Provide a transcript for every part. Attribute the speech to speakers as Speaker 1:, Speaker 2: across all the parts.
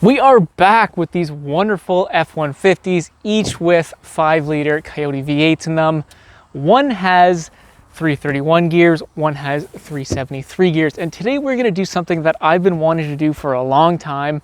Speaker 1: We are back with these wonderful F-150s, each with 5-liter Coyote V8s in them. One has 331 gears, one has 373 gears. And today we're gonna do something that I've been wanting to do for a long time.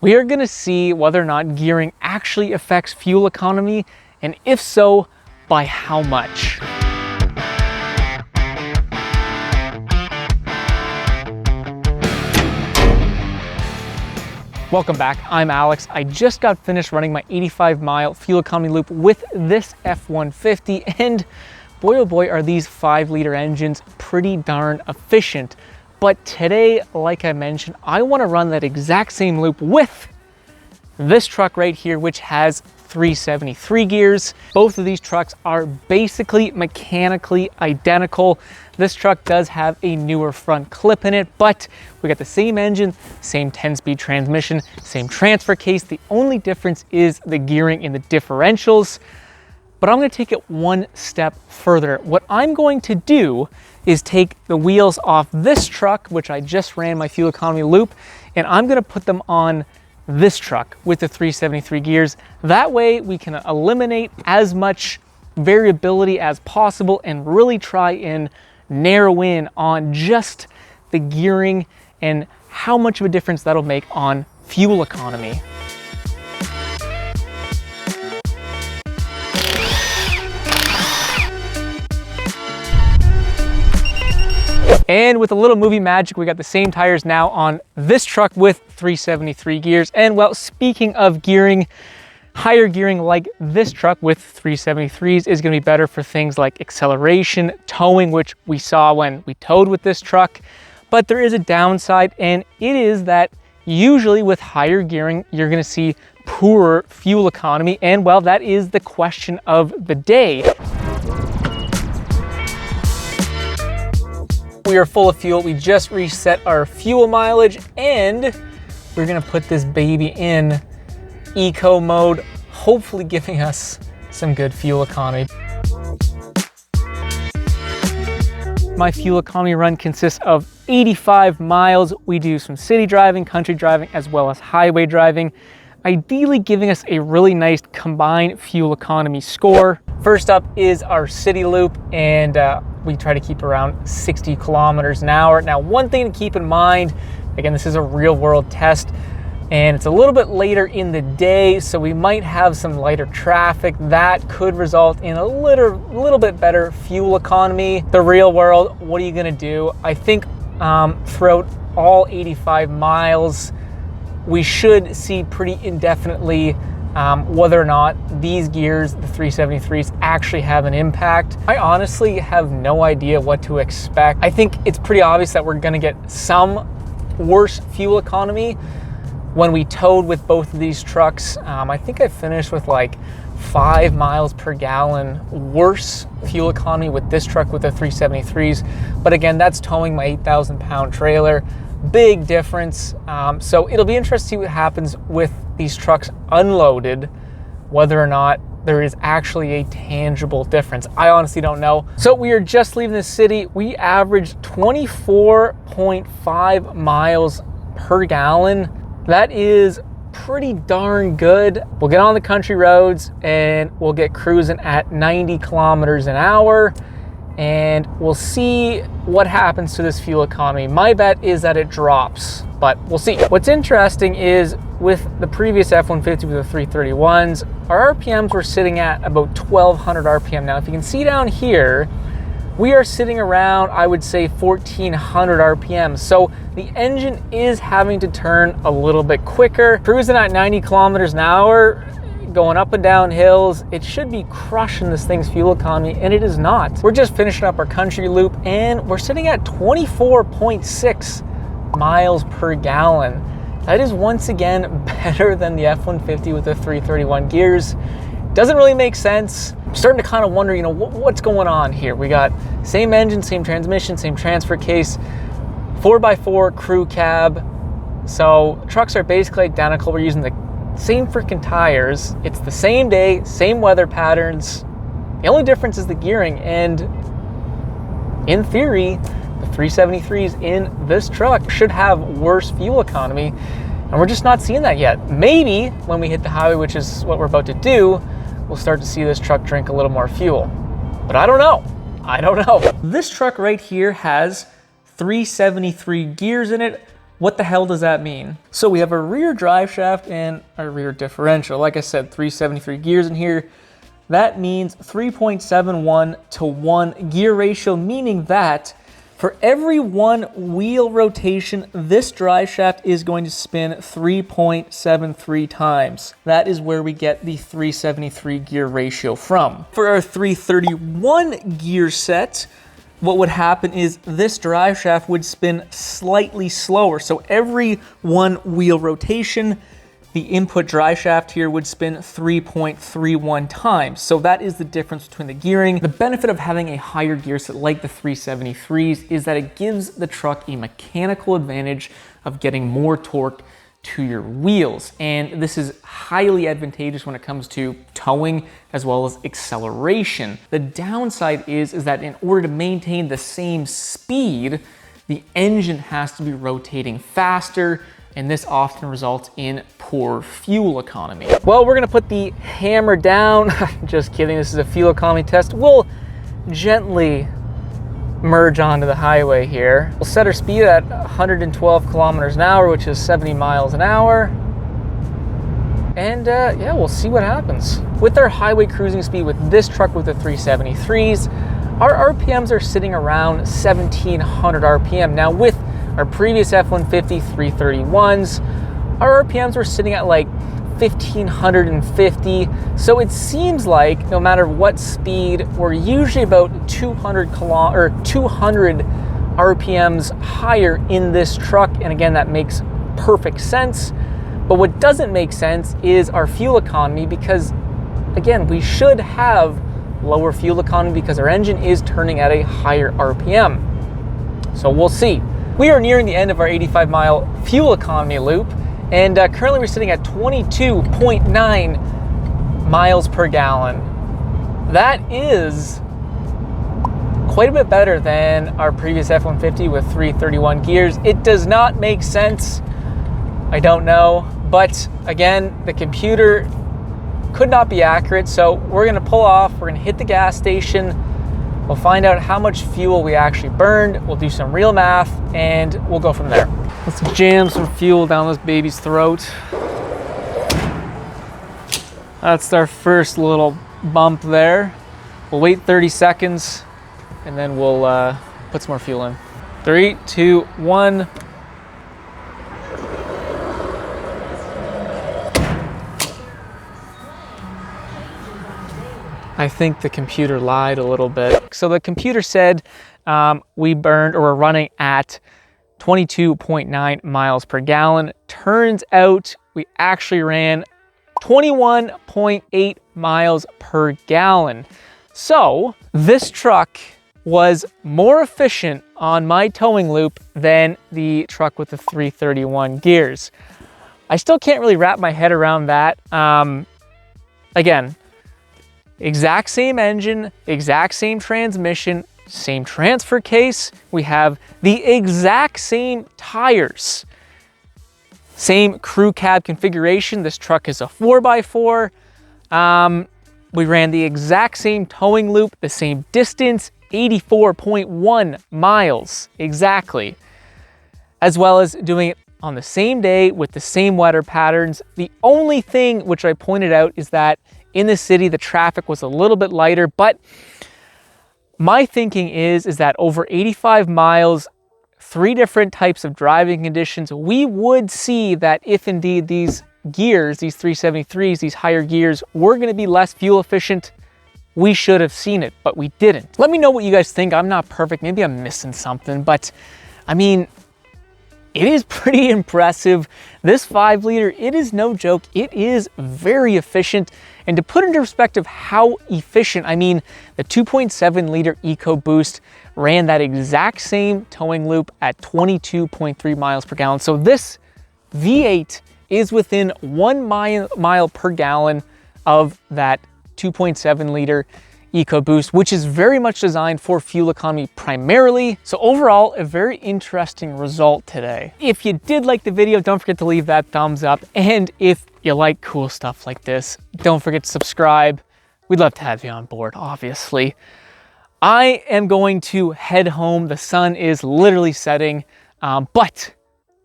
Speaker 1: We are gonna see whether or not gearing actually affects fuel economy, and if so, by how much. Welcome back, I'm Alex. I just got finished running my 85-mile fuel economy loop with this F-150, and boy oh boy are these 5-liter engines pretty darn efficient. But today, like I mentioned, I want to run that exact same loop with this truck right here, which has 373 gears. Both of these trucks are basically mechanically identical. This truck does have a newer front clip in it, but we got the same engine, same 10-speed transmission, same transfer case. The only difference is the gearing in the differentials. But I'm going to take it one step further. What I'm going to do is take the wheels off this truck, which I just ran my fuel economy loop, and I'm going to put them on this truck with the 373 gears. That way we can eliminate as much variability as possible and really try and narrow in on just the gearing and how much of a difference that'll make on fuel economy. And with a little movie magic, we got the same tires now on this truck with 373 gears. And well, speaking of gearing, higher gearing like this truck with 373s is going to be better for things like acceleration, towing, which we saw when we towed with this truck. But there is a downside, and it is that usually with higher gearing, you're going to see poorer fuel economy. And well, that is the question of the day. We are full of fuel. We just reset our fuel mileage, and we're gonna put this baby in eco mode, hopefully giving us some good fuel economy. My fuel economy run consists of 85 miles. We do some city driving, country driving, as well as highway driving, ideally giving us a really nice combined fuel economy score. First up is our city loop, and we try to keep around 60 kilometers an hour. Now, one thing to keep in mind, again, this is a real world test, and it's a little bit later in the day, so we might have some lighter traffic. That could result in a little bit better fuel economy. The real world, what are you gonna do? I think throughout all 85 miles, we should see pretty indefinitely whether or not these gears, the 373s, actually have an impact. I honestly have no idea what to expect. I think it's pretty obvious that we're gonna get some worse fuel economy when we towed with both of these trucks. I think I finished with like 5 miles per gallon worse fuel economy with this truck with the 373s. But again, that's towing my 8,000-pound trailer. Big difference. So it'll be interesting to see what happens with these trucks unloaded, whether or not there is actually a tangible difference. I honestly don't know. So we are just leaving the city. We averaged 24.5 miles per gallon. That is pretty darn good. We'll get on the country roads and we'll get cruising at 90 kilometers an hour. And we'll see what happens to this fuel economy. My bet is that it drops, but we'll see. What's interesting is with the previous F-150 with the 331s, our RPMs were sitting at about 1,200 RPM. Now, if you can see down here, we are sitting around, I would say, 1,400 RPM. So the engine is having to turn a little bit quicker. Cruising at 90 kilometers an hour, going up and down hills, it should be crushing this thing's fuel economy, and it is not. We're just finishing up our country loop, and we're sitting at 24.6 miles per gallon. That is once again better than the F-150 with the 331 gears. Doesn't really make sense. I'm starting to kind of wonder, what's going on here? We got same engine, same transmission, same transfer case, 4x4 crew cab. So trucks are basically identical. We're using the same freaking tires. It's the same day, same weather patterns. The only difference is the gearing, and in theory, the 373s in this truck should have worse fuel economy. And we're just not seeing that yet. Maybe when we hit the highway, which is what we're about to do, we'll start to see this truck drink a little more fuel. But I don't know. I don't know. This truck right here has 373 gears in it. What the hell does that mean? So we have a rear drive shaft and a rear differential. Like I said, 373 gears in here. That means 3.71 to 1 gear ratio, meaning that for every 1 wheel rotation, this drive shaft is going to spin 3.73 times. That is where we get the 373 gear ratio from. For our 331 gear set, what would happen is this drive shaft would spin slightly slower. So every 1 wheel rotation, the input drive shaft here would spin 3.31 times. So that is the difference between the gearing. The benefit of having a higher gear set like the 373s is that it gives the truck a mechanical advantage of getting more torque to your wheels. And this is highly advantageous when it comes to towing as well as acceleration. The downside is that in order to maintain the same speed, the engine has to be rotating faster, and this often results in poor fuel economy. Well, we're gonna put the hammer down. Just kidding, this is a fuel economy test. We'll gently merge onto the highway here. We'll set our speed at 112 kilometers an hour, which is 70 miles an hour. And yeah, we'll see what happens. With our highway cruising speed with this truck with the 373s, our RPMs are sitting around 1700 RPM. Now with our previous F150 331s, our RPMs were sitting at like 1550. So it seems like no matter what speed, we're usually about 200 RPMs higher in this truck. And again, that makes perfect sense. But what doesn't make sense is our fuel economy, because again, we should have lower fuel economy because our engine is turning at a higher RPM. So we'll see. We are nearing the end of our 85-mile fuel economy loop, and currently we're sitting at 22.9 miles per gallon. That is quite a bit better than our previous F-150 with 331 gears. It does not make sense. I don't know, but again, the computer could not be accurate, so we're gonna pull off, we're gonna hit the gas station, we'll find out how much fuel we actually burned, we'll do some real math, and we'll go from there. Let's jam some fuel down this baby's throat. That's our first little bump there. We'll wait 30 seconds, and then we'll put some more fuel in. 3, 2, 1. I think the computer lied a little bit. So the computer said we burned, or we're running at 22.9 miles per gallon. Turns out we actually ran 21.8 miles per gallon. So this truck was more efficient on my towing loop than the truck with the 331 gears. I still can't really wrap my head around that. Again, exact same engine, exact same transmission, same transfer case. We have the exact same tires, same crew cab configuration. This truck is a 4x4. We ran the exact same towing loop, the same distance, 84.1 miles exactly, as well as doing it on the same day with the same weather patterns. The only thing which I pointed out is that in the city, the traffic was a little bit lighter, but my thinking is that over 85 miles, 3 different types of driving conditions, we would see that if indeed these gears, these 373s, these higher gears, were gonna be less fuel efficient, we should have seen it, but we didn't. Let me know what you guys think. I'm not perfect, maybe I'm missing something, but I mean, it is pretty impressive. This 5-liter, it is no joke. It is very efficient. And to put into perspective how efficient, I mean, the 2.7-liter EcoBoost ran that exact same towing loop at 22.3 miles per gallon. So this V8 is within 1 mile per gallon of that 2.7-liter EcoBoost, which is very much designed for fuel economy primarily. So overall, a very interesting result today. If you did like the video, don't forget to leave that thumbs up. And if you like cool stuff like this, don't forget to subscribe. We'd love to have you on board, obviously. I am going to head home. The sun is literally setting, but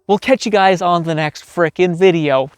Speaker 1: we'll catch you guys on the next frickin' video.